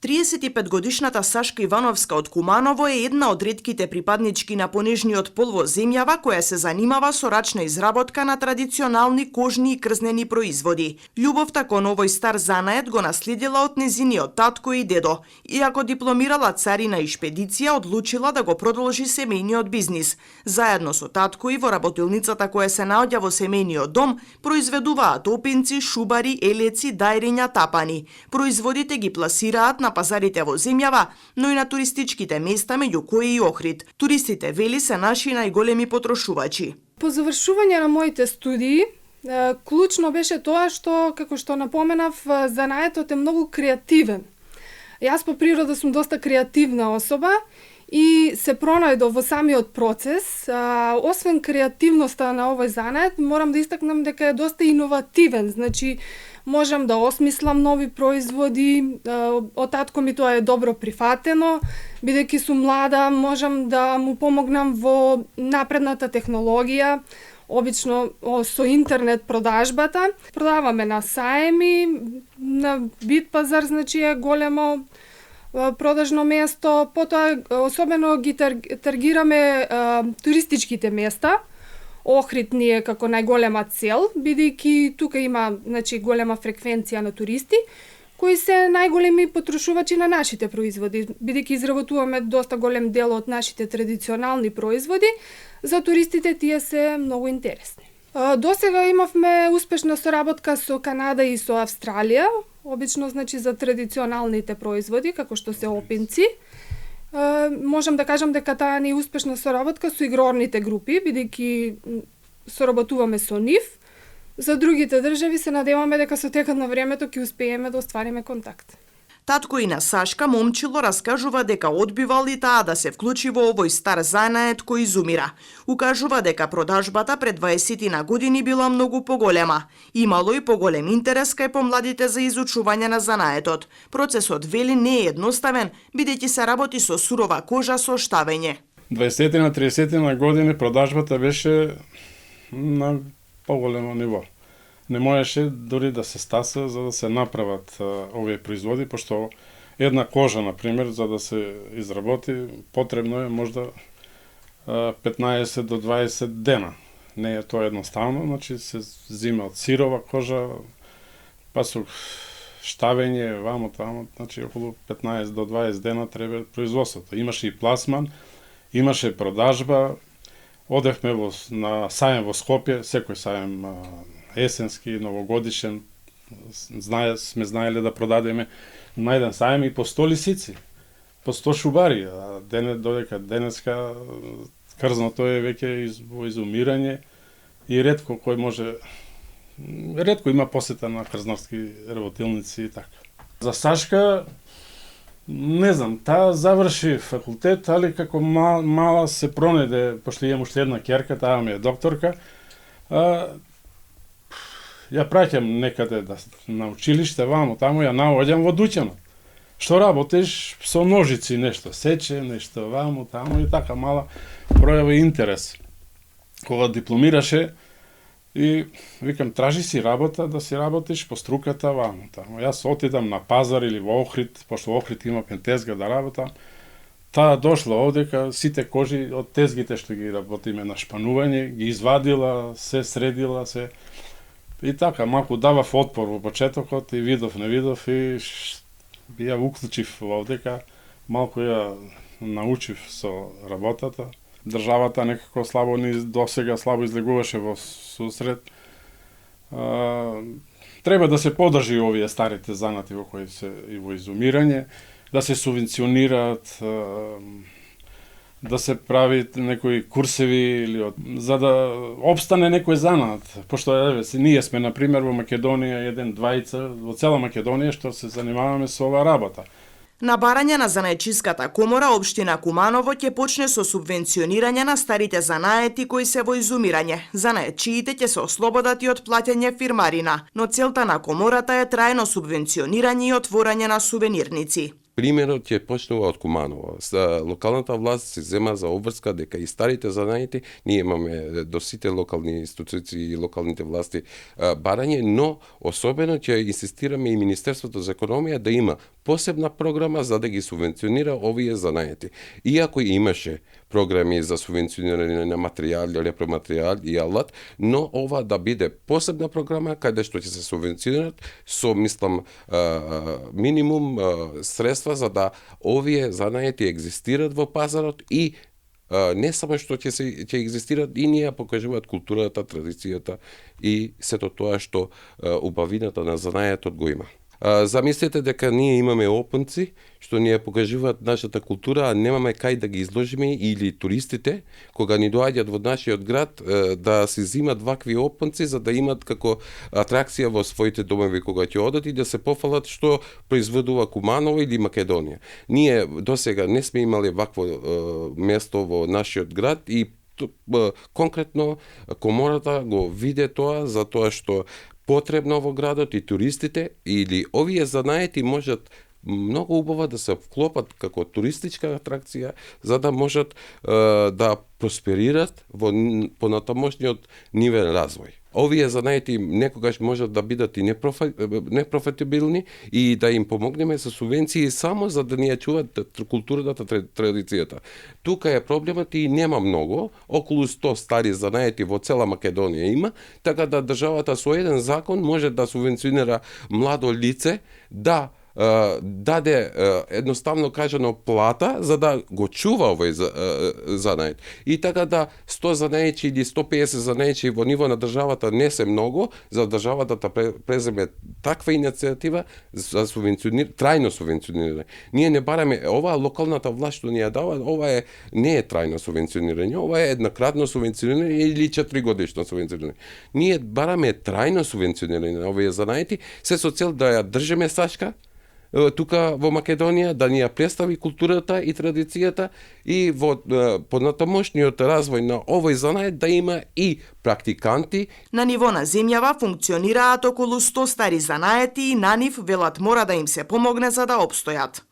35-годишната Сашка Ивановска од Куманово е една од ретките припаднички на понежниот пол во земјава која се занимава со рачна изработка на традиционални кожни и крзнени производи. Љубовта кон овој стар занает го наследила од незиниот татко и дедо. Иако дипломирала царина и шпедиција, одлучила да го продолжи семејниот бизнис. Заедно со татко и во работилницата која се наоѓа во семејниот дом, произведуваат опинци, шубари, елеци, дајриња, тапани. Производите ги пласираат на пазарите во земјава, но и на туристичките места, меѓу кои и Охрид. Туристите, вели, се наши најголеми потрошувачи. По завршување на моите студии, клучно беше тоа што, како што напоменав, занаетот е многу креативен. Јас по природа сум доста креативна особа и се пронајдов во самиот процес. Освен креативноста на овој занает, морам да истакнам дека е доста иновативен. Значи, можам да осмислам нови производи, од татко ми тоа е добро прифатено, бидејќи сум млада, можам да му помогнам во напредната технологија, обично со интернет продажбата. Продаваме на саеми, на Бит пазар, значи е големо продажно место, потоа особено ги таргираме туристичките места. Охрид ни е како најголема цел, бидејќи тука има, значи, голема фреквенција на туристи, кои се најголеми потрошувачи на нашите производи, бидејќи изработуваме доста голем дел од нашите традиционални производи, за туристите тие се многу интересни. Досега имавме успешна соработка со Канада и со Австралија, обично, значи, за традиционалните производи, како што се опинци. Можам да кажам дека таа ни е успешна соработка со игрорните групи, бидејќи соработуваме со нив. За другите држави се надеваме дека со текот на времето ќе успееме да оствариме контакт. Татко и на Сашка, момчило, раскажува дека одбивал и таа да се вклучи во овој стар занает кој изумира. Укажува дека продажбата пред 20 на години била многу поголема. Имало и поголем интерес кај помладите за изучување на занаетот. Процесот, вели, не е едноставен, бидејќи се работи со сурова кожа со штавење. 20 на 30 на години продажбата беше на поголемо ниво. Не можеше дури да се стаса за да се направат овие производи, пошто една кожа, например, за да се изработи, потребно е можда 15 до 20 дена. Не е тоа едноставно, значи се зима од сирова кожа, па со штавење, вамо тамо, значи околу 15 до 20 дена треба производството. Имаше и пласман, имаше продажба, одевме на саем во Скопје, секој саем есенски, новогодишен, сме знаеле да продадеме на еден саем и по 100 лисици, по 100 шубари, а додека денеска крзното е веќе во изумирање и ретко кој може, ретко има посета на крзновски работилници и така. За Сашка, не знам, таа заврши факултет, али како мала се пронајде, пошто имам уште една ќерка, таа ми е докторка, ја праќам некаде на училиште, вамо, таму ја наоѓам во дуќанот. Што работиш со ножици, нешто сече, нешто вамо, таму и така мала пројава интерес. Кога дипломираше и викам тражи си работа да си работиш по струката вамо, таму. Јас отидам на пазар или во Охрид, пошто Охрид има пентезга да работам. Таа дошла овдека, сите кожи од тезгите што ги работиме на шпанување, ги извадила, се средила, се. И така, малку давав отпор во почетокот и видов, не видов и ја уклучив овдека, малку ја научив со работата. Државата некако слабо досега слабо излегуваше во сусрет. Треба да се подржи овие старите занати во кои се и во изумирање, да се субвенционираат, да се прави некои курсеви или за да опстане некој занат, пошто ние сме на пример во Македонија еден двајца во цела Македонија што се занимаваме со ова работа. На барање на занаетчиската комора, општина Куманово ќе почне со субвенционирање на старите занаети кои се во изумирање. Занаетчиите ќе се ослободат и од плаќање фирмарина, но целта на комората е трајно субвенционирање и отворање на сувенирници. примерот ќе почнува од Куманово. Локалната власт се зема за обврска дека и старите занаети, ние имаме до сите локални институции и локалните власти барање, но особено ќе инсистираме и Министерството за економија да има посебна програма за да ги субвенционира овие занаети. Иако имаше програми за субвенционирање на материјали, репроматеријал и алат, но ова да биде посебна програма каде што ќе се субвенционират со, мислам, минимум средства за да овие занаети екзистират во пазарот и не само што ќе екзистират, и ние покажуваат културата, традицијата и сето тоа што убавината на занаетот го има. Замислете дека ние имаме опанци што ни ја покажуваат нашата култура, а немаме кај да ги изложиме, или туристите кога ни доаѓаат во нашиот град да си зимат вакви опанци за да имат како атракција во своите домови кога ќе одат и да се пофалат што произведува Куманово или Македонија. Ние досега не сме имале вакво место во нашиот град и конкретно комората го виде тоа за тоа што потребно во градот и туристите, или овие занаети можат многу убаво да се вклопат како туристичка атракција за да можат да просперират во понатамошниот нивен развој. Овие занаети некогаш можат да бидат и непрофитабилни и да им помогнеме со субвенции само за да ни ја чуваат културата, традицијата. Тука е проблемот и нема многу, околу 100 стари занаети во цела Македонија има, така да државата со еден закон може да субвенционира младо лице да даде едноставно кажано плата за да го чува овој занает. И така да 100 занаечи или 150 занаечи во ниво на државата не се многу, за државата да преземе таква иницијатива за трајно субвенционирање. Ние не бараме ова локалната власт што ни ја дава, ова не е трајно субвенционирање, ова е еднократно субвенционирање или 4 годишно субвенционирање. Ние бараме трајно субвенционирање на овие занаети, се со цел да ја држиме Сашка тука во Македонија, да ни ја представи културата и традицијата и во понатамошниот развој на овој занает да има и практиканти. На ниво на земјава функционираат околу 100 стари занаети и на нив велат мора да им се помогне за да опстојат.